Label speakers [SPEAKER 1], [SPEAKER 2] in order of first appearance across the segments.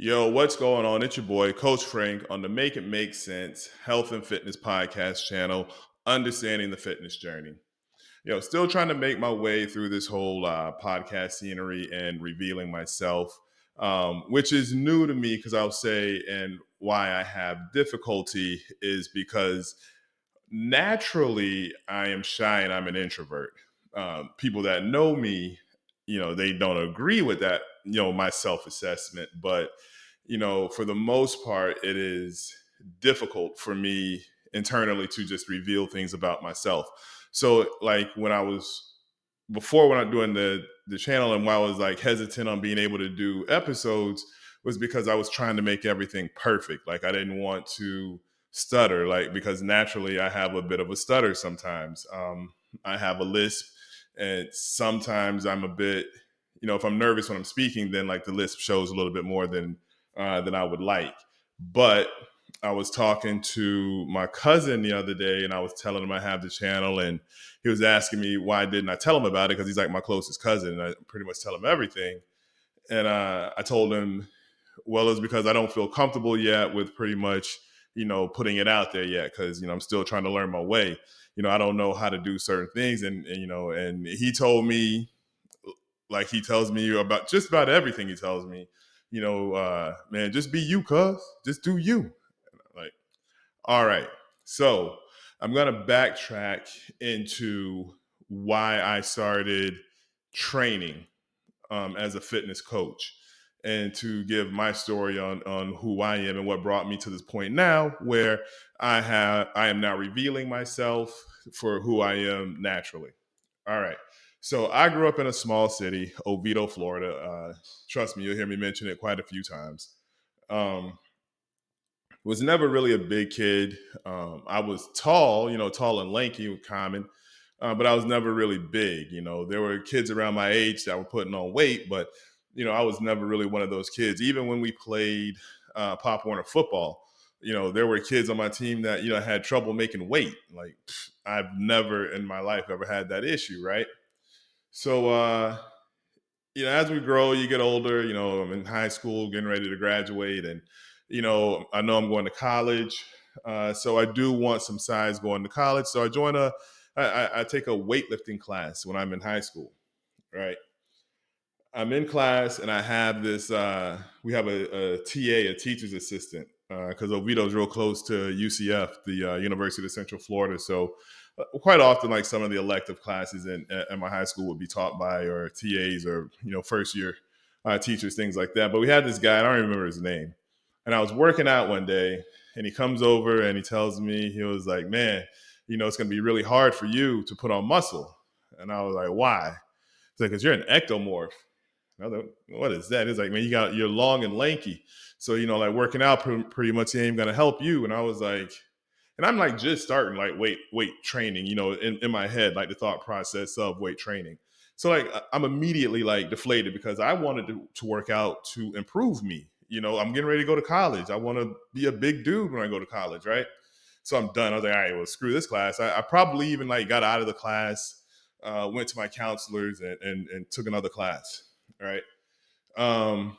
[SPEAKER 1] Yo, what's going on? It's your boy, Coach Frank, on the Make It Make Sense Health and Fitness Podcast channel, Understanding the Fitness Journey. Still trying to make my way through this whole podcast scenery and revealing myself, which is new to me because I'll say, and why I have difficulty is because naturally I am shy and I'm an introvert. People that know me, they don't agree with that, my self assessment, but for the most part, it is difficult for me internally to just reveal things about myself. So, like when I'm doing the channel, and why I was like hesitant on being able to do episodes was because I was trying to make everything perfect. Like I didn't want to stutter, like because naturally I have a bit of a stutter sometimes. I have a lisp, and sometimes I'm a bit, if I'm nervous when I'm speaking, then like the lisp shows a little bit more than I would like. But I was talking to my cousin the other day, and I was telling him I have the channel, and he was asking me why didn't I tell him about it, because he's like my closest cousin, and I pretty much tell him everything. And I told him, well, it's because I don't feel comfortable yet with pretty much putting it out there yet, because I'm still trying to learn my way. I don't know how to do certain things, and he told me, like he tells me about just about everything. He tells me, man, just be you, cuz just do you. Like, all right. So I'm gonna backtrack into why I started training as a fitness coach, and to give my story on who I am and what brought me to this point now, where I am now revealing myself for who I am naturally. All right. So I grew up in a small city, Oviedo, Florida. Trust me, you'll hear me mention it quite a few times. Um, was never really a big kid. I was tall, tall and lanky, common, but I was never really big. There were kids around my age that were putting on weight, but I was never really one of those kids. Even when we played Pop Warner football, there were kids on my team that had trouble making weight. Like I've never in my life ever had that issue, right? So as we grow, you get older. I'm in high school, getting ready to graduate, and I know I'm going to college. So I do want some size going to college. So I take a weightlifting class when I'm in high school. Right. I'm in class, and I have this. We have a TA, a teacher's assistant, because Oviedo's real close to UCF, the University of Central Florida. So quite often, like some of the elective classes in my high school would be taught by or TAs or first year teachers, things like that. But we had this guy, I don't even remember his name, and I was working out one day, and he comes over and he tells me, he was like, "Man, it's going to be really hard for you to put on muscle." And I was like, "Why?" He's like, "Because you're an ectomorph." I was like, "What is that?" He's like, "Man, you're long and lanky, so like working out pretty much ain't gonna help you." And I was like, and I'm like just starting like weight training, in my head, like the thought process of weight training. So like I'm immediately like deflated because I wanted to work out to improve me. I'm getting ready to go to college. I want to be a big dude when I go to college, right? So I'm done. I was like, all right, well, screw this class. I probably even like got out of the class, went to my counselors and took another class. All right. Um,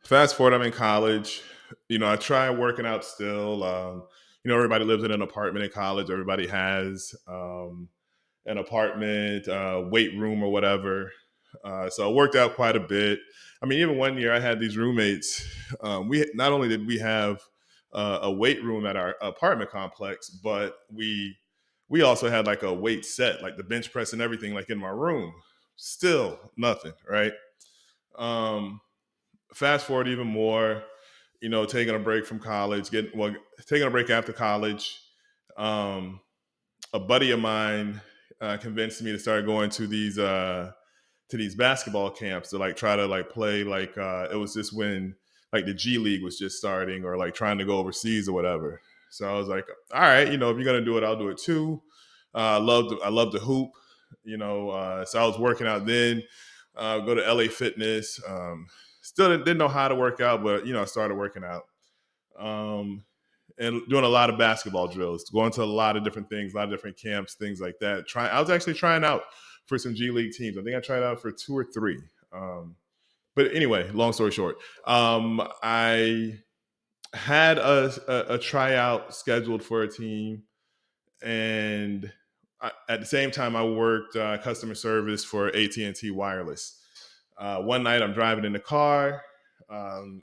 [SPEAKER 1] Fast forward, I'm in college. I try working out still. Everybody lives in an apartment in college. Everybody has an apartment, weight room, or whatever. So I worked out quite a bit. I mean, even one year I had these roommates. We not only did we have a weight room at our apartment complex, but we also had like a weight set, like the bench press and everything, like in my room. Still nothing, right? Um, Fast forward even more, taking a break from college, taking a break after college. Um, a buddy of mine convinced me to start going to these basketball camps to like try to like play like it was just when like the G League was just starting, or like trying to go overseas or whatever. So I was like, all right, if you're gonna do it, I'll do it too. I love to hoop, so I was working out then. Go to LA Fitness. Still didn't know how to work out, but I started working out. Um, and doing a lot of basketball drills, going to a lot of different things, a lot of different camps, things like that. I was actually trying out for some G League teams. I think I tried out for two or three. But anyway, long story short, I had a tryout scheduled for a team, and at the same time, I worked customer service for AT&T Wireless. One night, I'm driving in the car.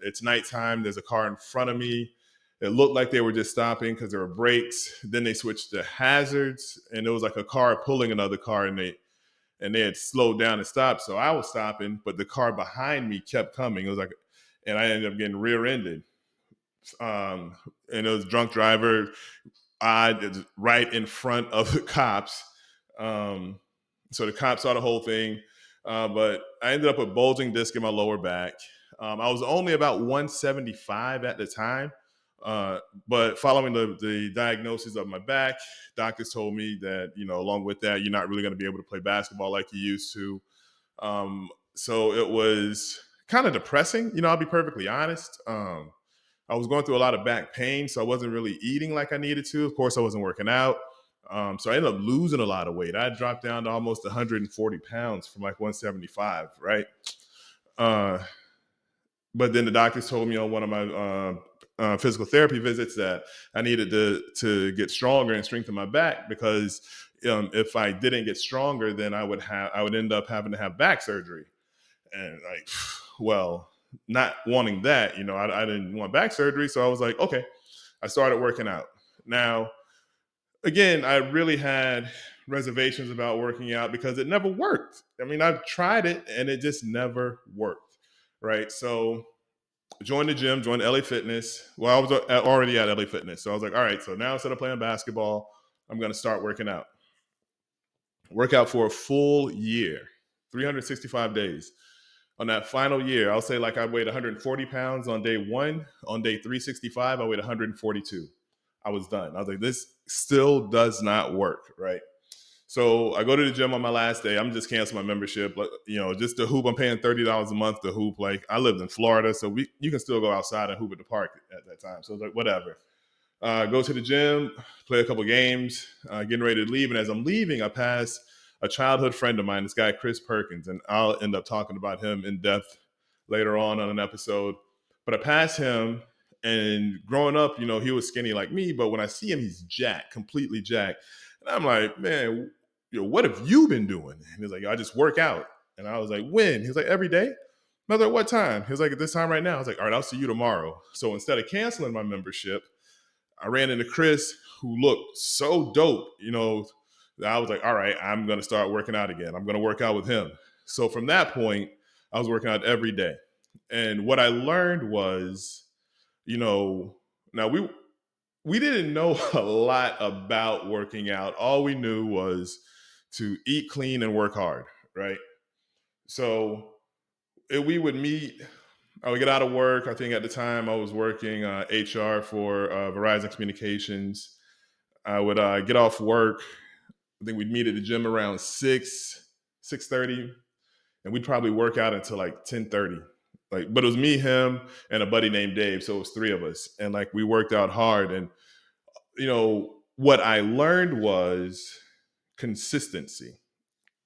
[SPEAKER 1] It's nighttime. There's a car in front of me. It looked like they were just stopping because there were brakes. Then they switched to hazards, and it was like a car pulling another car, and they had slowed down and stopped. So I was stopping, but the car behind me kept coming. It was like, and I ended up getting rear-ended. And it was a drunk driver. I right in front of the cops. Um, so the cops saw the whole thing, but I ended up with bulging disc in my lower back. I was only about 175 at the time, uh, but following the diagnosis of my back, doctors told me that along with that, you're not really going to be able to play basketball like you used to. So it was kind of depressing. I'll be perfectly honest. I was going through a lot of back pain, so I wasn't really eating like I needed to. Of course, I wasn't working out. So I ended up losing a lot of weight. I dropped down to almost 140 pounds from like 175, right? Uh, but then the doctors told me on one of my physical therapy visits that I needed to get stronger and strengthen my back because if I didn't get stronger, then I would end up having to have back surgery. And like, well, not wanting that, I didn't want back surgery, so I was like, okay. I started working out. Now, again, I really had reservations about working out because it never worked. I mean, I've tried it and it just never worked, right? So joined the gym, joined LA Fitness. Well, I was already at LA Fitness, so I was like, all right. So now instead of playing basketball, I'm going to start working out. Work out for a full year, 365 days. On that final year, I'll say like I weighed 140 pounds on day one. On day 365, I weighed 142. I was done. I was like, this still does not work, right? So I go to the gym on my last day. I'm just canceling my membership. Just to hoop, I'm paying $30 a month to hoop. Like I lived in Florida, so you can still go outside and hoop at the park at that time. So I was like, whatever. Go to the gym, play a couple games, getting ready to leave. And as I'm leaving, I pass a childhood friend of mine, this guy, Chris Perkins, and I'll end up talking about him in depth later on an episode. But I pass him, and growing up, he was skinny like me, but when I see him, he's jacked, completely jacked. And I'm like, man, what have you been doing? And he's like, I just work out. And I was like, when? He's like, every day. I was like, what time? He was like, at this time right now. I was like, all right, I'll see you tomorrow. So instead of canceling my membership, I ran into Chris, who looked so dope, that I was like, all right, I'm going to start working out again. I'm going to work out with him. So from that point, I was working out every day. And what I learned was, now we didn't know a lot about working out. All we knew was to eat clean and work hard, right? So we would meet. I would get out of work. I think at the time I was working HR for Verizon Communications. I would get off work. I think we'd meet at the gym around 6:30, and we'd probably work out until like 10:30. But it was me, him, and a buddy named Dave. So it was three of us, and like we worked out hard. And what I learned was consistency,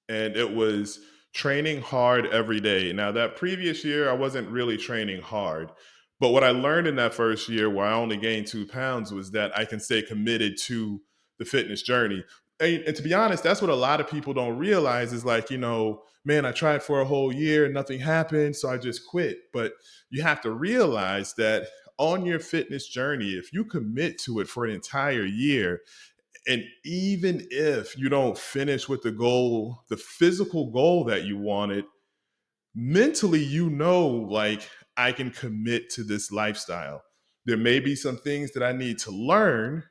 [SPEAKER 1] and it was training hard every day. Now, that previous year, I wasn't really training hard. But what I learned in that first year, where I only gained 2 pounds, was that I can stay committed to the fitness journey. And to be honest, that's what a lot of people don't realize is like, man, I tried for a whole year and nothing happened, so I just quit. But you have to realize that on your fitness journey, if you commit to it for an entire year, and even if you don't finish with the goal, the physical goal that you wanted, mentally, like I can commit to this lifestyle. There may be some things that I need to learn,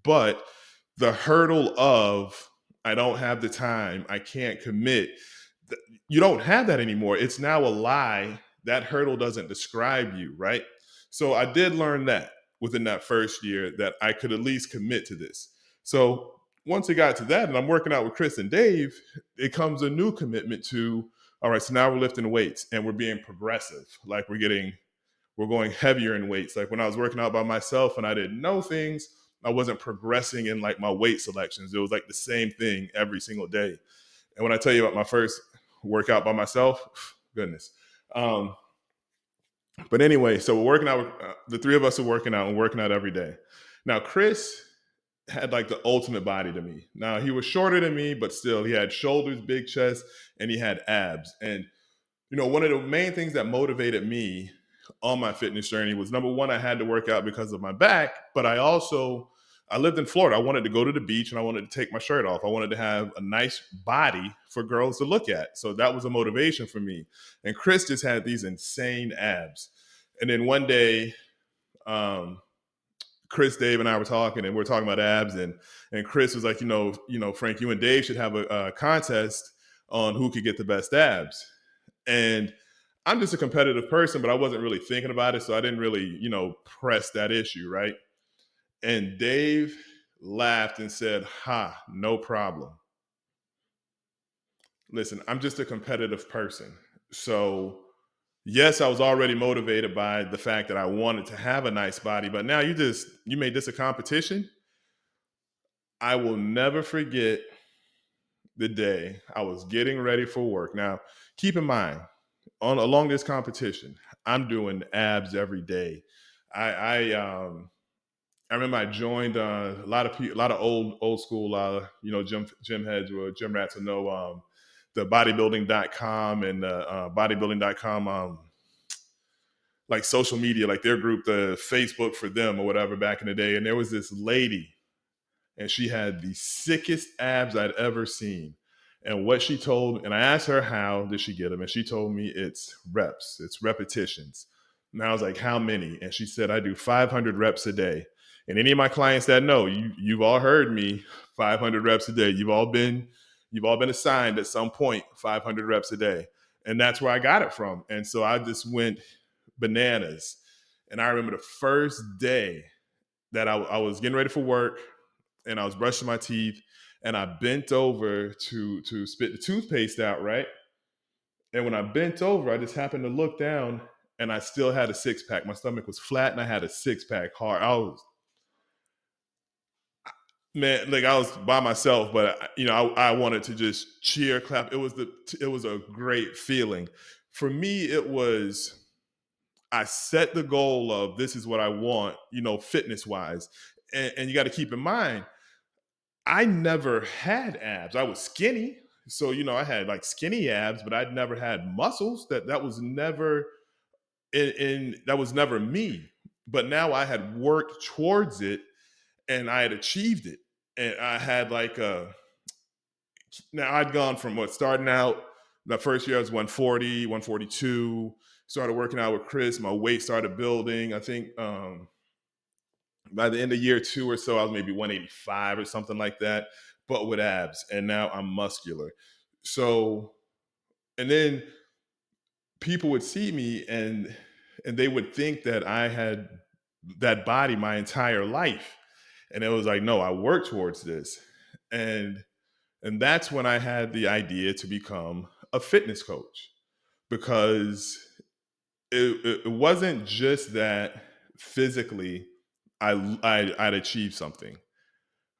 [SPEAKER 1] but the hurdle of I don't have the time, I can't commit, you don't have that anymore. It's now a lie. That hurdle doesn't describe you, right? So I did learn that within that first year that I could at least commit to this. So once it got to that, and I'm working out with Chris and Dave, it comes a new commitment to, all right, so now we're lifting weights and we're being progressive. Like we're going heavier in weights. Like when I was working out by myself and I didn't know things, I wasn't progressing in like my weight selections. It was like the same thing every single day. And when I tell you about my first workout by myself, goodness, Um, but anyway, so we're working out. The three of us are working out and working out every day. Now, Chris had like the ultimate body to me. Now, he was shorter than me, but still, he had shoulders, big chest, and he had abs. And one of the main things that motivated me on my fitness journey was number one, I had to work out because of my back, but I lived in Florida. I wanted to go to the beach and I wanted to take my shirt off. I wanted to have a nice body for girls to look at. So that was a motivation for me. And Chris just had these insane abs. And then one day, um, Chris, Dave, and I were talking, and we are talking about abs, and Chris was like, Frank, you and Dave should have a contest on who could get the best abs. And I'm just a competitive person, but I wasn't really thinking about it, so I didn't really, press that issue, right? And Dave laughed and said, "Ha, no problem. Listen, I'm just a competitive person. So, yes, I was already motivated by the fact that I wanted to have a nice body, but now you made this a competition. I will never forget the day I was getting ready for work. Now, keep in mind, along this competition, I'm doing abs every day. I remember I joined a lot of people, a lot of old school, gym heads or gym rats will know the bodybuilding.com and bodybuilding.com like social media, like their group, the Facebook for them or whatever back in the day. And there was this lady and she had the sickest abs I'd ever seen. And what she told, and I asked her how did she get them, and she told me it's reps, it's repetitions. And I was like, how many? And she said, I do 500 reps a day. And any of my clients that know, you've all heard me, 500 reps a day. You've all been assigned at some point 500 reps a day, and that's where I got it from. And so I just went bananas. And I remember the first day that I was getting ready for work and I was brushing my teeth and I bent over to spit the toothpaste out, right? And when I bent over, I just happened to look down and I still had a six pack. My stomach was flat and I had a six pack hard. Man, like I was by myself, but I wanted to just cheer, clap. It was a great feeling. For me, it was I set the goal of this is what I want, fitness wise. And you got to keep in mind, I never had abs. I was skinny. So, I had like skinny abs, but I'd never had muscles. That was never that was never me. But now I had worked towards it and I had achieved it. And I had like now I'd gone from starting out the first year I was 140, 142, started working out with Chris, my weight started building. I think by the end of year two or so, I was maybe 185 or something like that, but with abs. And now I'm muscular. So, and then people would see me and they would think that I had that body my entire life. And it was like, no, I worked towards this. And and that's when I had the idea to become a fitness coach because it wasn't just that physically I'd achieved something,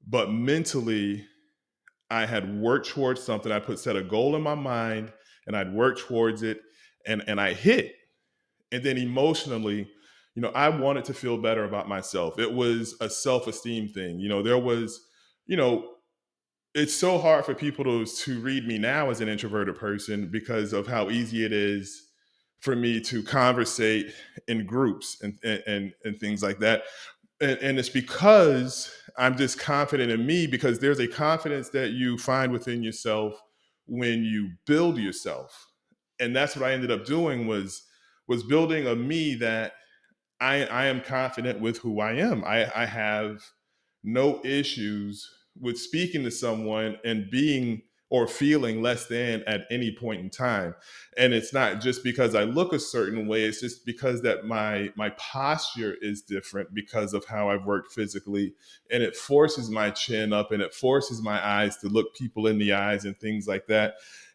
[SPEAKER 1] but mentally I had worked towards something. I put set a goal in my mind and I'd worked towards it and I hit. And then emotionally, I wanted to feel better about myself. It was a self-esteem thing. There was, you know, it's so hard for people to read me now as an introverted person because of how easy it is for me to conversate in groups and things like that. And it's because I'm just confident in me because there's a confidence that you find within yourself when you build yourself. And that's what I ended up doing was building a me that I am confident with who I am. I have no issues with speaking to someone and being or feeling less than at any point in time. And it's not just because I look a certain way, it's just because that my posture is different because of how I've worked physically. And it forces my chin up and it forces my eyes to look people in the eyes and things like that.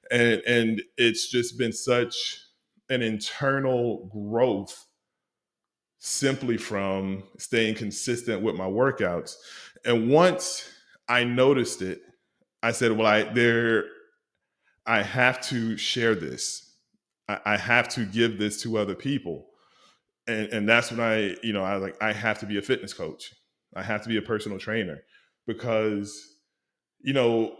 [SPEAKER 1] And it's just been such an internal growth simply from staying consistent with my workouts. And once I noticed it, I said, well, I have to share this. I have to give this to other people. And that's when I have to be a fitness coach. I have to be a personal trainer because, you know,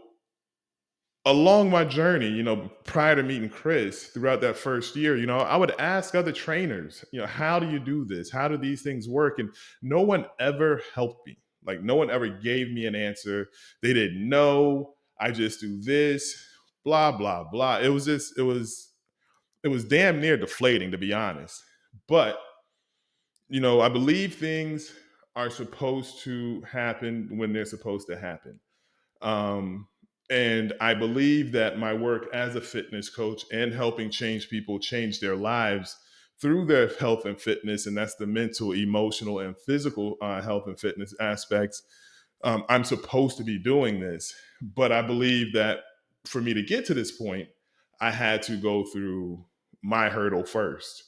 [SPEAKER 1] along my journey, prior to meeting Chris, throughout that first year, I would ask other trainers, how do you do this? How do these things work? And no one ever helped me. Like, no one ever gave me an answer. They didn't know. I just do this, blah, blah, blah. It was damn near deflating, to be honest. But, I believe things are supposed to happen when they're supposed to happen. Um, and I believe that my work as a fitness coach and helping change people change their lives through their health and fitness, and that's the mental, emotional, and physical health and fitness aspects. I'm supposed to be doing this, but I believe that for me to get to this point, I had to go through my hurdle first.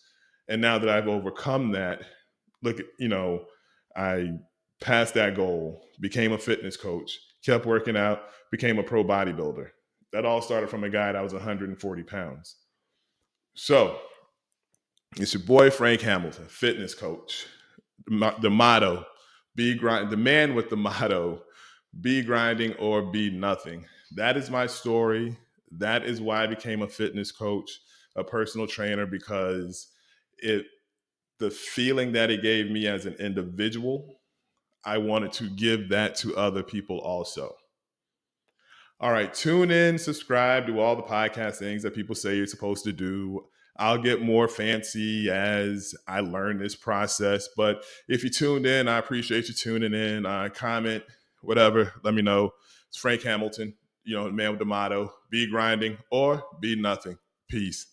[SPEAKER 1] And now that I've overcome that, look, I passed that goal, became a fitness coach, kept working out, became a pro bodybuilder. That all started from a guy that was 140 pounds. So it's your boy Frank Hamilton, fitness coach. The motto, be grind. The man with the motto, be grinding or be nothing. That is my story. That is why I became a fitness coach, a personal trainer, because it the feeling that it gave me as an individual, I wanted to give that to other people also. All right, tune in, subscribe, do all the podcast things that people say you're supposed to do. I'll get more fancy as I learn this process. But if you tuned in, I appreciate you tuning in. Comment, whatever, let me know. It's Frank Hamilton, the man with the motto, be grinding or be nothing. Peace.